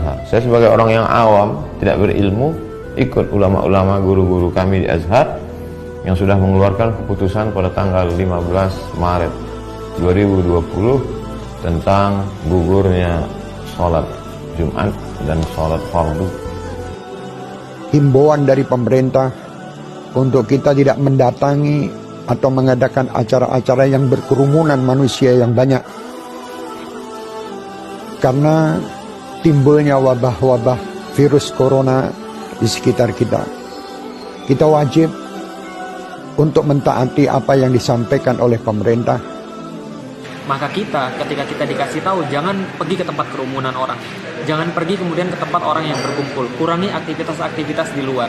Azhar. Saya sebagai orang yang awam, tidak berilmu, ikut ulama-ulama guru-guru kami di Azhar yang sudah mengeluarkan keputusan pada tanggal 15 Maret 2020 tentang gugurnya sholat Jumat dan sholat fardu. Himbauan dari pemerintah untuk kita tidak mendatangi atau mengadakan acara-acara yang berkerumunan manusia yang banyak, karena timbulnya wabah-wabah virus corona di sekitar kita. Kita wajib untuk mentaati apa yang disampaikan oleh pemerintah. Maka kita, ketika kita dikasih tahu, jangan pergi ke tempat kerumunan orang. Jangan pergi kemudian ke tempat orang yang berkumpul. Kurangi aktivitas-aktivitas di luar.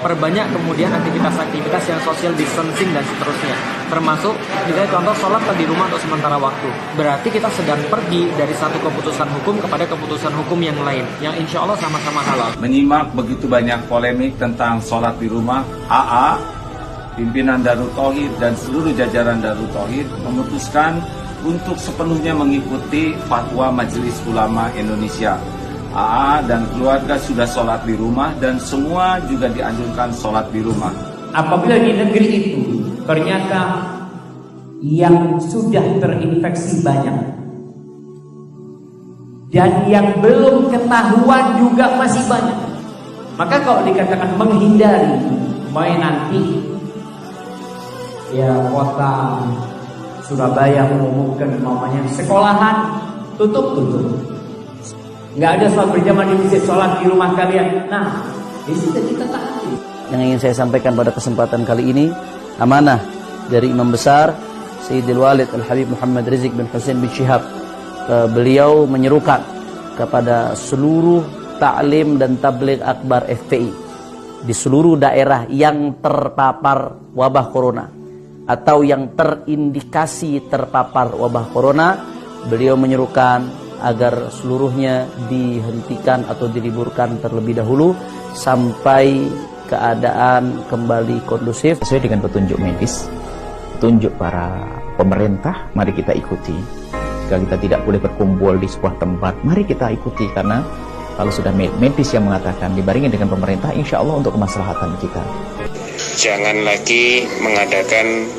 Perbanyak kemudian aktivitas-aktivitas yang social distancing dan seterusnya. Termasuk, misalnya contoh, sholat di rumah untuk sementara waktu. Berarti kita sedang pergi dari satu keputusan hukum kepada keputusan hukum yang lain, yang insya Allah sama-sama halal. Menyimak begitu banyak polemik tentang sholat di rumah, AA, pimpinan Darut Tauhid dan seluruh jajaran Darut Tauhid memutuskan untuk sepenuhnya mengikuti fatwa Majelis Ulama Indonesia. AA dan keluarga sudah sholat di rumah dan semua juga dianjurkan sholat di rumah. Apabila di negeri itu ternyata yang sudah terinfeksi banyak dan yang belum ketahuan juga masih banyak, maka kalau dikatakan menghindari, nanti ya kota Surabaya mengumumkan namanya sekolahan tutup. Nggak ada sholat berjamaah di masjid, sholat di rumah kalian. Nah, di situ kita taati. Yang ingin saya sampaikan pada kesempatan kali ini, amanah dari Imam Besar Sayyidil Walid Al-Habib Muhammad Rizik bin Hussein bin Syihab. Beliau menyerukan kepada seluruh ta'lim dan tabligh akbar FPI di seluruh daerah yang terpapar wabah corona atau yang terindikasi terpapar wabah corona, beliau menyerukan agar seluruhnya dihentikan atau diliburkan terlebih dahulu sampai keadaan kembali kondusif. Sesuai dengan petunjuk medis, petunjuk para pemerintah, mari kita ikuti. Jika kita tidak boleh berkumpul di sebuah tempat, mari kita ikuti, karena kalau sudah medis yang mengatakan dibarengi dengan pemerintah, insya Allah untuk kemaslahatan kita. Jangan lagi mengadakan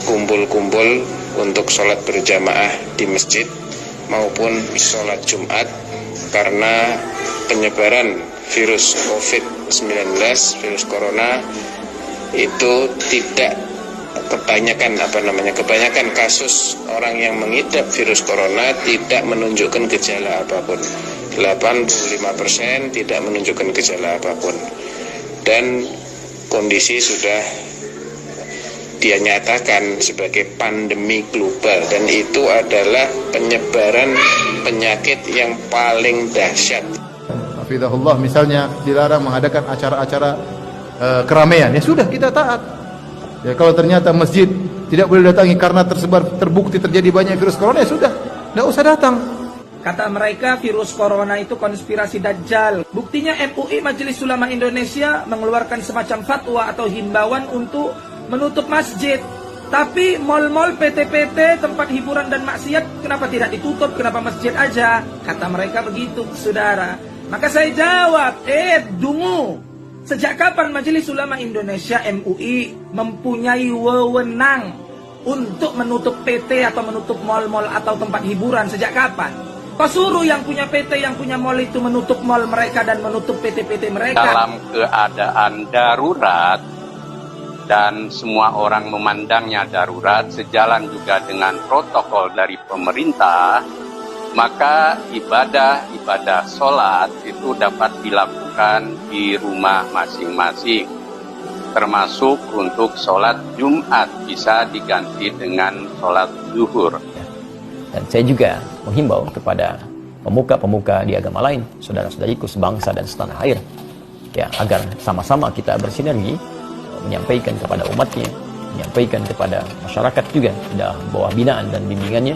kumpul-kumpul untuk sholat berjamaah di masjid maupun sholat Jumat, karena penyebaran virus COVID-19, virus corona itu tidak kebanyakan kasus orang yang mengidap virus corona tidak menunjukkan gejala apapun. 85% tidak menunjukkan gejala apapun. Dan kondisi sudah dia nyatakan sebagai pandemi global, dan itu adalah penyebaran penyakit yang paling dahsyat. Hafizahullah, misalnya dilarang mengadakan acara-acara keramaian, ya sudah, kita taat. Ya, kalau ternyata masjid tidak boleh datangi karena terbukti terjadi banyak virus corona, ya sudah, tidak usah datang. Kata mereka virus corona itu konspirasi Dajjal. Buktinya MUI Majelis Ulama Indonesia mengeluarkan semacam fatwa atau himbauan untuk menutup masjid. Tapi mal-mal, PT-PT, tempat hiburan dan maksiat, kenapa tidak ditutup? Kenapa masjid aja? Kata mereka begitu, saudara. Maka saya jawab, dungu. Sejak kapan Majelis Ulama Indonesia MUI mempunyai wewenang untuk menutup PT atau menutup mal-mal atau tempat hiburan? Sejak kapan? Kau suruh yang punya PT, yang punya mal itu menutup mal mereka dan menutup PT-PT mereka. Dalam keadaan darurat dan semua orang memandangnya darurat, sejalan juga dengan protokol dari pemerintah, maka ibadah sholat itu dapat dilakukan di rumah masing-masing. Termasuk untuk sholat Jumat bisa diganti dengan sholat zuhur. Dan saya juga menghimbau kepada pemuka-pemuka di agama lain, saudara-saudariku sebangsa dan setanah air, ya, agar sama-sama kita bersinergi menyampaikan kepada umatnya, menyampaikan kepada masyarakat juga di bawah binaan dan bimbingannya,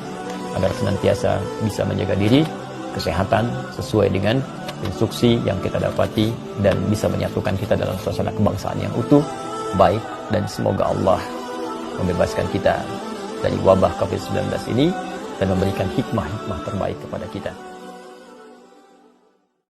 agar senantiasa bisa menjaga diri, kesehatan sesuai dengan instruksi yang kita dapati, dan bisa menyatukan kita dalam suasana kebangsaan yang utuh, baik, dan semoga Allah membebaskan kita dari wabah COVID-19 ini dan memberikan hikmah-hikmah terbaik kepada kita.